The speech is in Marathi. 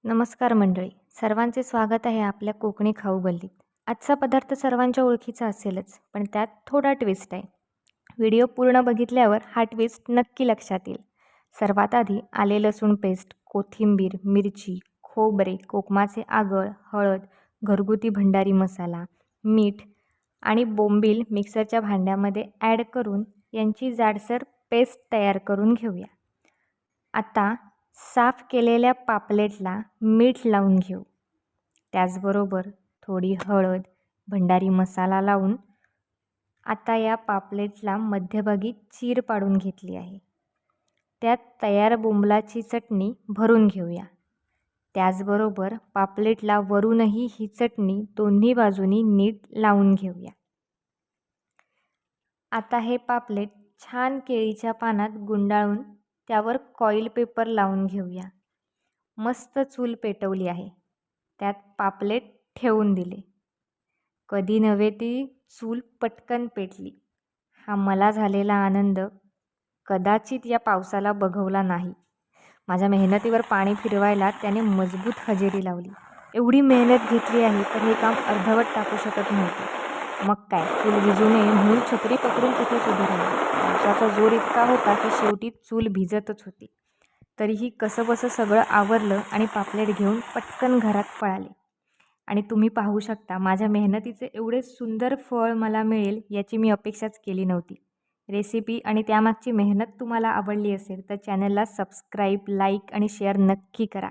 नमस्कार मंडळी, सर्वांचे स्वागत आहे आपल्या कोकणी खाऊ गल्लीत. आजचा पदार्थ सर्वांच्या ओळखीचा असेलच, पण त्यात थोडा ट्विस्ट आहे. व्हिडिओ पूर्ण बघितल्यावर हा ट्विस्ट नक्की लक्षात येईल. सर्वात आधी आले लसूण पेस्ट, कोथिंबीर, मिरची, खोबरे, कोकमाचे आगळ, हळद, घरगुती भंडारी मसाला, मीठ आणि बोंबील मिक्सरच्या भांड्यामध्ये ॲड करून यांची जाडसर पेस्ट तयार करून घेऊया. आता साफ केलेल्या पापलेटला मीठ लावून घेऊ. त्याचबरोबर थोडी हळद, भंडारी मसाला लावून आता या पापलेटला मध्यभागी चीर पाडून घेतली आहे. त्यात तयार बोंबलाची चटणी भरून घेऊया. त्याचबरोबर पापलेटला वरूनही ही चटणी दोन्ही बाजूनी नीट लावून घेऊया. आता हे पापलेट छान केळीच्या पानात गुंडाळून त्यावर कॉईल पेपर लावून घेऊया. मस्त चूल पेटवली आहे. त्यात पापलेट ठेवून दिले. कधी नव्हे ती चूल पटकन पेटली. हा मला झालेला आनंद कदाचित या पावसाला बघवला नाही. माझ्या मेहनतीवर पाणी फिरवायला त्याने मजबूत हजेरी लावली. एवढी मेहनत घेतली आहे तर हे काम अर्धवट टाकू शकत नव्हते. मग काय, चूल विझू नये म्हणून छत्री पकडून तिथेच उभी राहिली. पावसाचा जोर इतका होता की शेवटी चूल भिजतच होती. तरीही कसंबसं सगळं आवरलं आणि पापलेट घेऊन पटकन घरात पळाले. आणि तुम्ही पाहू शकता, माझ्या मेहनतीचे एवढे सुंदर फळ मला मिळेल याची मी अपेक्षाच केली नव्हती. रेसिपी आणि त्यामागची मेहनत तुम्हाला आवडली असेल तर चॅनलला सबस्क्राईब, लाईक आणि शेअर नक्की करा.